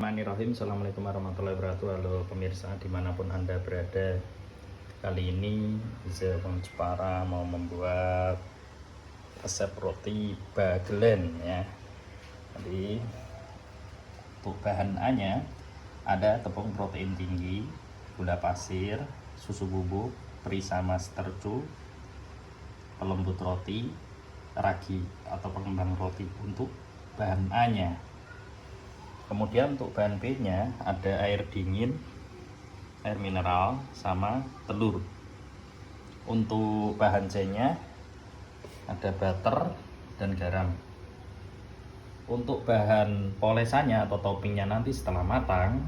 Bismillahirrahmanirrahim. Assalamualaikum warahmatullahi wabarakatuh. Halo pemirsa dimanapun Anda berada. Kali ini Iza Wong Jepara mau membuat resep roti bagelen ya. Jadi untuk bahan A-nya ada tepung protein tinggi, gula pasir, susu bubuk, perisa mastercu, pelembut roti, ragi atau pengembang roti untuk bahan A-nya. Kemudian untuk bahan B-nya ada air dingin, air mineral, sama telur. Untuk bahan C-nya ada butter dan garam. Untuk bahan polesannya atau toppingnya nanti setelah matang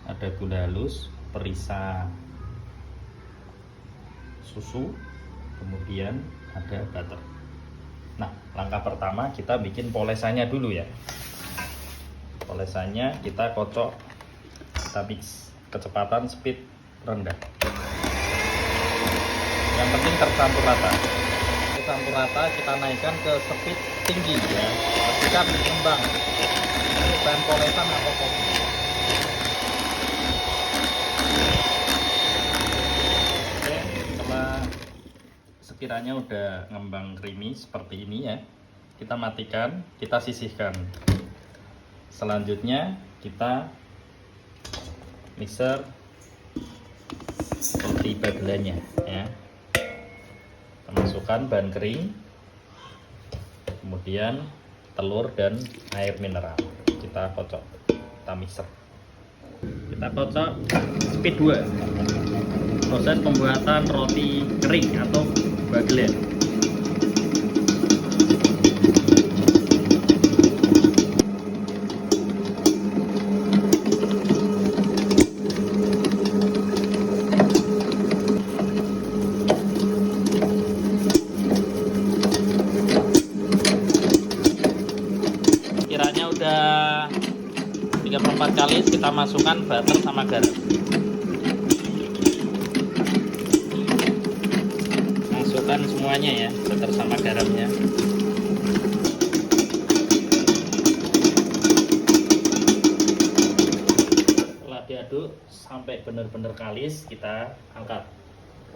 ada gula halus, perisa, susu, kemudian ada butter. Nah, langkah pertama kita bikin polesannya dulu ya. Polesannya kita kocok, kita mix, kecepatan speed rendah. Yang penting tercampur rata. Tercampur rata kita naikkan ke speed tinggi ya. Pastikan berkembang. Ini bahan polesan atau kopi. Oke, setelah sekiranya udah ngembang creamy seperti ini ya, kita matikan, kita sisihkan. Selanjutnya kita mixer roti bagelannya ya. Kita masukkan bahan kering, kemudian telur dan air mineral. Kita kocok, kita mixer. Kita kocok speed 2. Proses pembuatan roti kering atau bagelen. Kiranya udah 3/4 kali kita masukkan butter sama garam. Masukkan semuanya ya, butter sama garamnya. Setelah diaduk sampai benar-benar kalis, kita angkat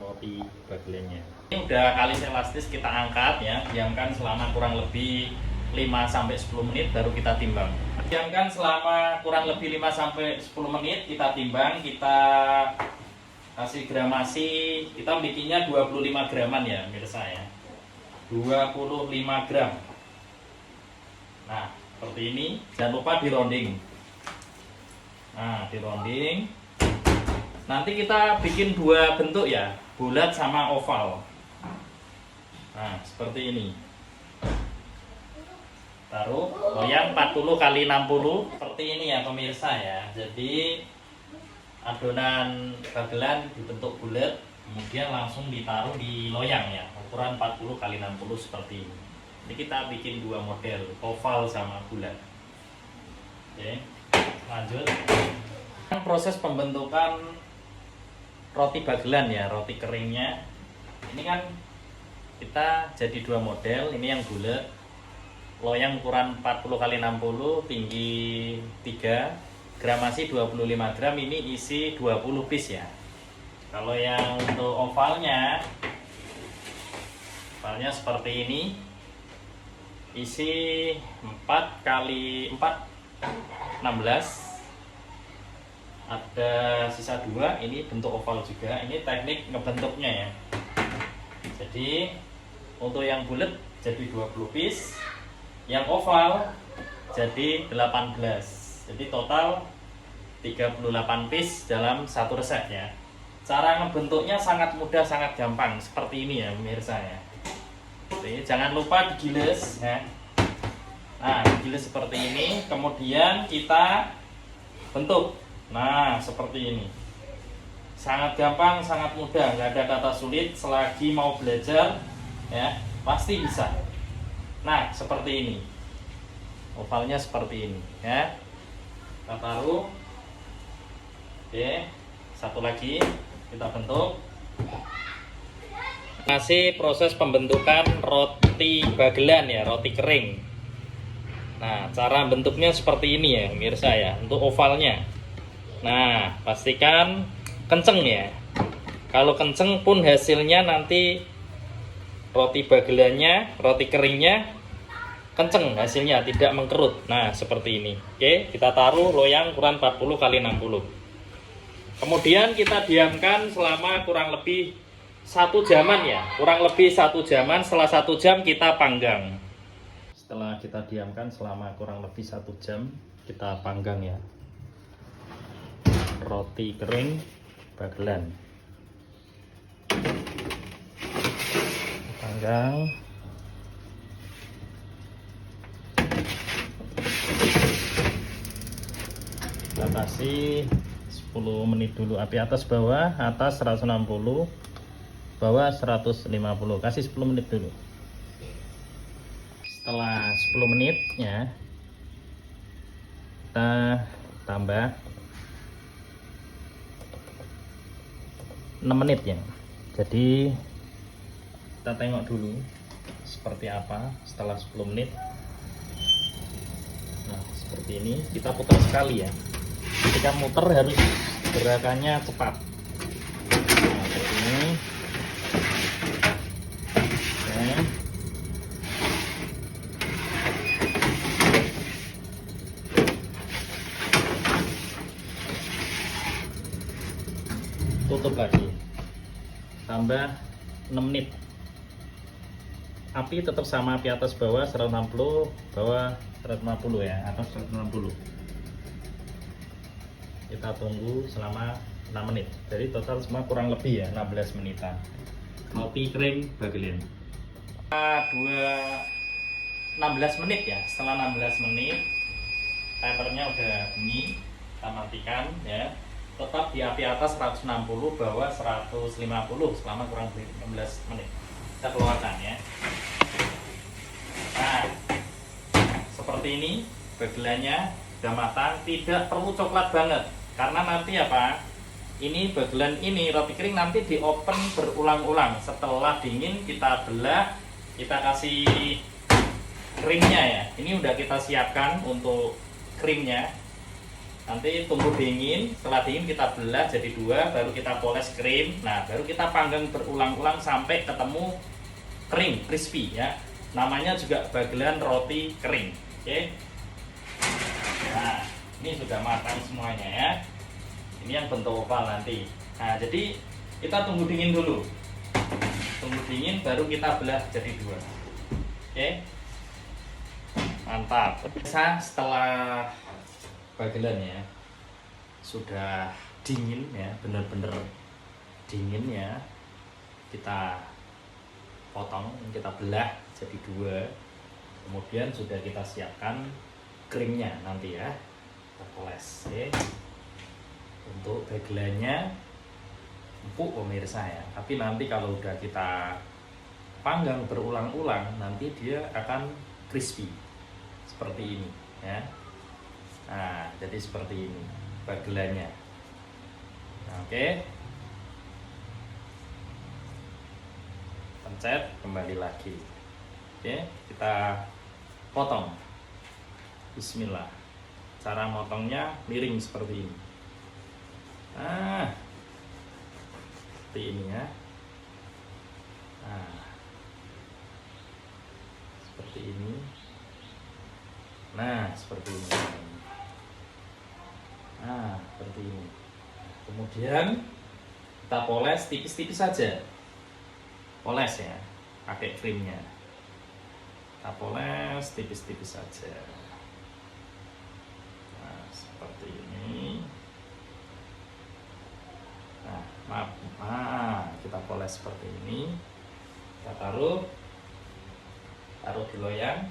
roti bagelannya. Ini udah kalis elastis, kita angkat ya, diamkan selama kurang lebih 5-10 menit baru kita timbang. Diamkan selama kurang lebih 5-10 menit, kita timbang, kita kasih gramasi. Kita bikinnya 25 graman ya pemirsa ya. 25 gram. Nah, seperti ini. Jangan lupa di rounding. Nah, di rounding. Nanti kita bikin dua bentuk ya, bulat sama oval. Nah, seperti ini. Taruh loyang 40 x 60 seperti ini ya pemirsa ya. Jadi adonan bagelan dibentuk bulat, kemudian langsung ditaruh di loyang ya, ukuran 40 x 60 seperti ini. Ini kita bikin dua model, oval sama bulat. Oke, lanjut. Proses pembentukan roti bagelan ya, roti keringnya. Ini kan kita jadi dua model, ini yang bulat, loyang ukuran 40 x 60, tinggi 3, gramasi 25 gram, ini isi 20 piece ya. Kalau yang untuk ovalnya seperti ini, isi 4 x 4, 16. Ada sisa 2, ini bentuk oval juga. Ini teknik ngebentuknya ya. Jadi untuk yang bulat jadi 20 piece, yang oval jadi 18. Jadi total 38 piece dalam satu resep ya. Cara ngebentuknya sangat mudah, sangat gampang. Seperti ini ya pemirsa ya. Jadi, jangan lupa digiles ya. Nah, digiles seperti ini. Kemudian kita bentuk. Nah, seperti ini. Sangat gampang, sangat mudah. Nggak ada kata sulit. Selagi mau belajar ya, pasti bisa. Nah, seperti ini. Ovalnya seperti ini ya. Kita taruh. Oke, satu lagi kita bentuk. Masih proses pembentukan roti bagelan ya, roti kering. Nah, cara bentuknya seperti ini ya pemirsa ya, untuk ovalnya. Nah, pastikan kenceng ya. Kalau kenceng pun hasilnya nanti roti bagelannya, roti keringnya kenceng hasilnya, tidak mengkerut. Nah, seperti ini. Oke, kita taruh loyang ukuran 40 kali 60. Kemudian kita diamkan selama kurang lebih 1 jaman ya, kurang lebih 1 jaman. Setelah 1 jam kita panggang. Setelah kita diamkan selama kurang lebih 1 jam, kita panggang ya roti kering bagelan. Panggang. Kita kasih 10 menit dulu, api atas bawah, atas 160, bawah 150. Kasih 10 menit dulu. Setelah 10 menit ya, kita tambah 6 menit ya. Jadi kita tengok dulu seperti apa setelah 10 menit. Nah, seperti ini. Kita putar sekali ya. Ketika muter harus gerakannya cepat. Nah, seperti ini. Oke. Tutup lagi, tambah 6 menit. Api tetap sama, api atas bawah 160, bawah 150 ya, atas 160. Kita tunggu selama 6 menit. Jadi total semua kurang lebih ya 16 menitan. Roti kering bagelan. 16 menit ya. Setelah 16 menit timernya udah bunyi, kita matikan ya. Tetap di api atas 160, bawah 150 selama kurang lebih 16 menit. Kita keluarkan ya. Nah, seperti ini bagelannya udah matang, tidak perlu coklat banget karena nanti apa? Ini bagelan ini roti kering nanti di open berulang-ulang. Setelah dingin kita belah, kita kasih krimnya ya. Ini udah kita siapkan untuk krimnya. Nanti tunggu dingin, setelah dingin kita belah jadi 2, baru kita poles krim. Nah, baru kita panggang berulang-ulang sampai ketemu kering, crispy ya. Namanya juga bagelan roti kering. Oke. Nah, ini sudah matang semuanya ya. Ini yang bentuk oval nanti. Nah, jadi kita tunggu dingin dulu. Tunggu dingin baru kita belah jadi 2. Oke. Mantap. Setelah bagelan ya sudah dingin ya, bener-bener dingin ya, kita potong, kita belah jadi 2. Kemudian sudah kita siapkan krimnya nanti ya, kita poles. Oke. Untuk bagelannya empuk pemirsa ya, tapi nanti kalau udah kita panggang berulang-ulang nanti dia akan crispy seperti ini ya. Nah, jadi seperti ini bagelannya. Nah, oke. Pencet kembali lagi. Oke, kita potong. Bismillah. Cara motongnya miring seperti ini. Nah, seperti ini ya. Nah, seperti ini. Nah, seperti ini. Nah, seperti ini. Kemudian kita poles tipis-tipis saja. Poles ya, pakai krimnya. Kita poles tipis-tipis saja. Nah, seperti ini. Nah, maaf. Nah, kita poles seperti ini. Kita taruh di loyang.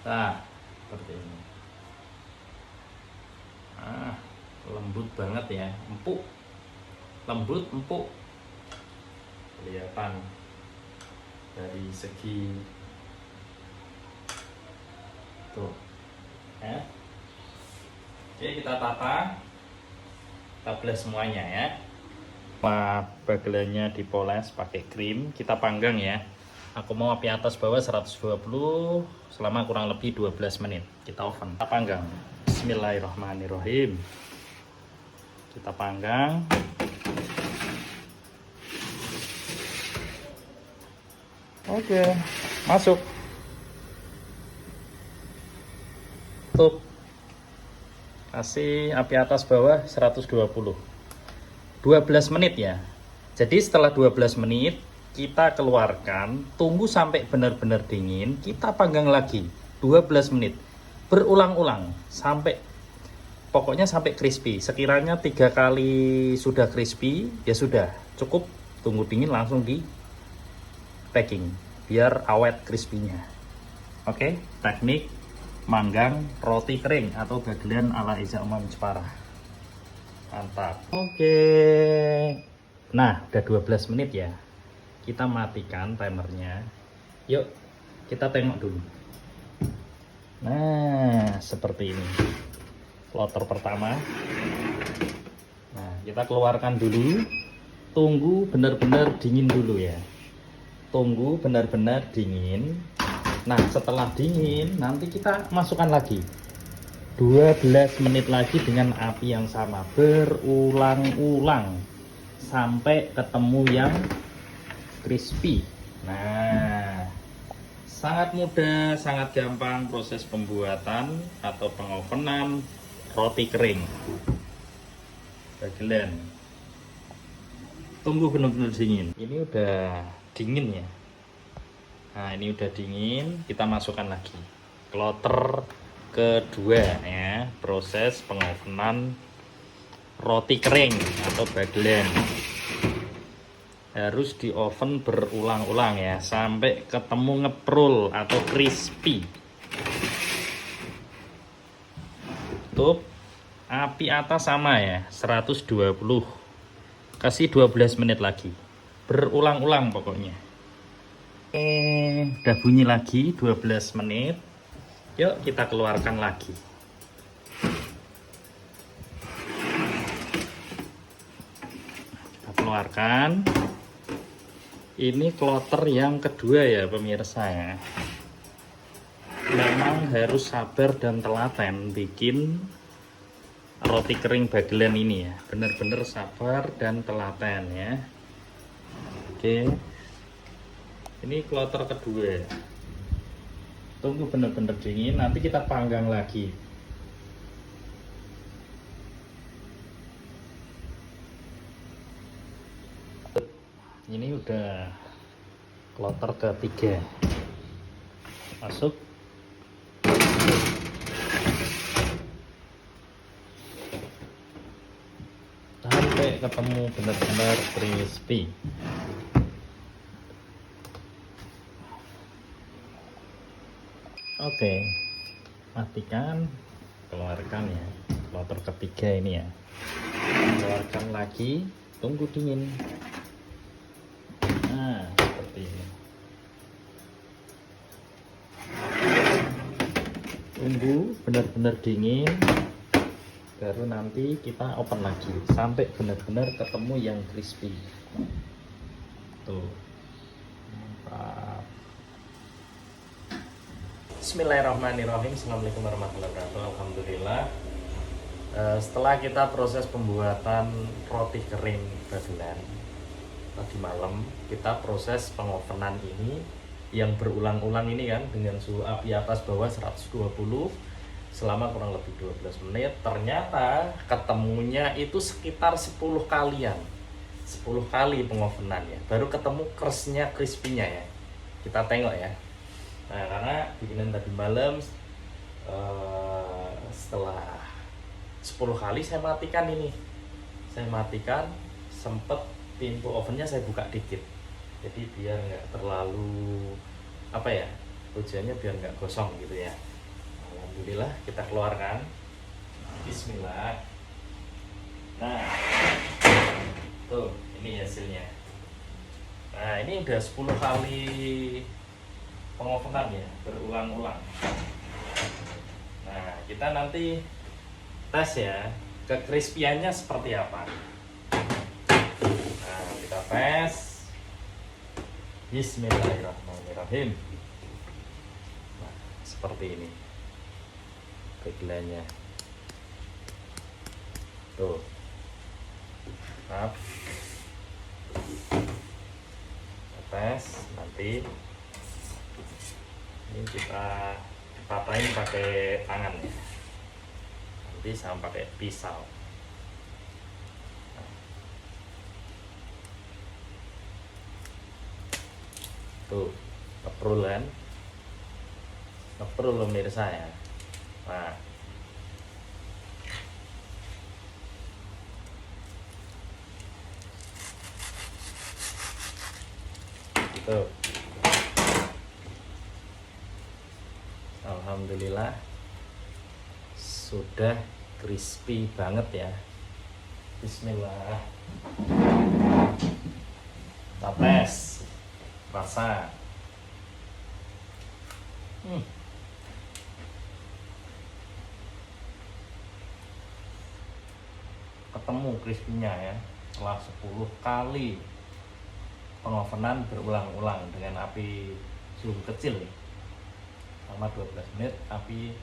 Nah, seperti ini. Nah, lembut banget ya, empuk. Lembut, empuk. Kelihatan dari segi tuh ya. Oke, kita tata, kita belah semuanya ya. Bagelannya dipoles pakai krim, kita panggang ya. Aku mau api atas bawah 120 selama kurang lebih 12 menit. Kita oven. Kita panggang. Bismillahirrahmanirrahim. Kita panggang. Oke, masuk. Tutup. Kasih api atas bawah 120. 12 menit ya. Jadi setelah 12 menit kita keluarkan, tunggu sampai benar-benar dingin, kita panggang lagi 12 menit. Berulang-ulang sampai pokoknya sampai crispy. Sekiranya 3 kali sudah crispy, ya sudah, cukup tunggu dingin langsung di packing biar awet crispy-nya. Oke, teknik manggang roti kering atau bagelen ala Eza Umam Jepara. Mantap. Oke. Nah, udah 12 menit ya. Kita matikan timernya. Yuk, kita tengok dulu. Nah, seperti ini. Kloter pertama. Nah, kita keluarkan dulu. Tunggu benar-benar dingin dulu ya. Tunggu benar-benar dingin. Nah, setelah dingin, nanti kita masukkan lagi. 12 menit lagi dengan api yang sama. Berulang-ulang. Sampai ketemu yang crispy. Nah, sangat mudah, sangat gampang proses pembuatan atau pengovenan roti kering bagelen. Tunggu benar-benar dingin. Ini udah dingin ya. Nah, ini udah dingin, kita masukkan lagi. Kloter kedua ya, proses pengovenan roti kering atau bagelen. Harus di oven berulang-ulang ya sampai ketemu ngeprul atau crispy. Tutup. Api atas sama ya, 120. Kasih 12 menit lagi. Berulang-ulang pokoknya. Udah bunyi lagi 12 menit. Yuk kita keluarkan lagi. Kita keluarkan. Ini kloter yang kedua ya pemirsa ya. Memang harus sabar dan telaten bikin roti kering bagelen ini ya. Benar-benar sabar dan telaten ya. Oke. Ini kloter kedua. Tunggu benar-benar dingin, nanti kita panggang lagi. Ini udah kloter ketiga. Masuk. Sampai ketemu benar-benar crispy. Oke, matikan, keluarkan ya. Kloter ketiga ini ya. Keluarkan lagi, tunggu dingin. Nah, seperti ini. Tunggu benar-benar dingin, baru nanti kita open lagi sampai benar-benar ketemu yang crispy. Tuh. Mantap. Bismillahirrahmanirrahim. Assalamualaikum warahmatullahi wabarakatuh. Alhamdulillah. Setelah kita proses pembuatan roti kering bagelen tadi malam, kita proses pengovenan ini yang berulang-ulang ini kan dengan suhu api atas bawah 120 selama kurang lebih 12 menit. Ternyata ketemunya itu sekitar 10 kalian. 10 kali pengovenannya baru ketemu keresnya, crispy-nya ya. Kita tengok ya. Nah, karena bikinan tadi malam setelah 10 kali saya matikan ini. Saya matikan, sempet pintu ovennya saya buka dikit. Jadi biar nggak terlalu apa ya, tujuannya biar nggak gosong gitu ya. Alhamdulillah kita keluarkan. Bismillah. Nah, tuh ini hasilnya. Nah, ini udah 10 kali pengovenan ya, berulang-ulang. Nah, kita nanti tes ya, kekrispiannya seperti apa. Nah, kita tes. Bismillahirrahmanirrahim. Bismillahirrahmanirrahim. Nah, seperti ini bagiannya tuh. Maaf, tes nanti ini kita patahin pakai tangan ya, nanti sama pakai pisau. Tuh, ngeprul kan, ngeprul pemirsa ya. Nah, itu alhamdulillah sudah crispy banget ya. Bismillah, kita tes rasa. Ketemu crispy-nya ya, setelah 10 kali pengovenan berulang-ulang dengan api suhu kecil selama 12 menit, api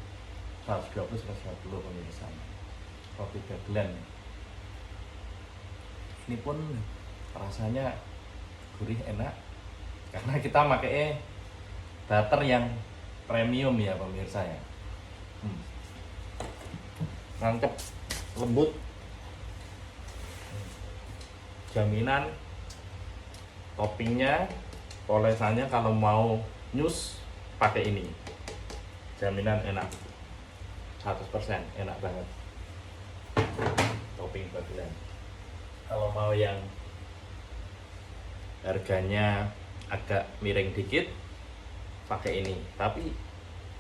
120-150 pemirsa. Roti dagelan ini pun rasanya gurih, enak, karena kita pakai butter yang premium ya pemirsa ya. Mantep, lembut, jaminan. Toppingnya, polesannya kalau mau nyus pakai ini, jaminan enak 100%, enak banget topping bagian. Kalau mau yang harganya agak miring dikit pakai ini, tapi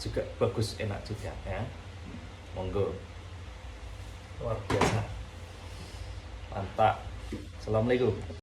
juga bagus, enak juga ya. Monggo, luar biasa, mantap. Assalamualaikum.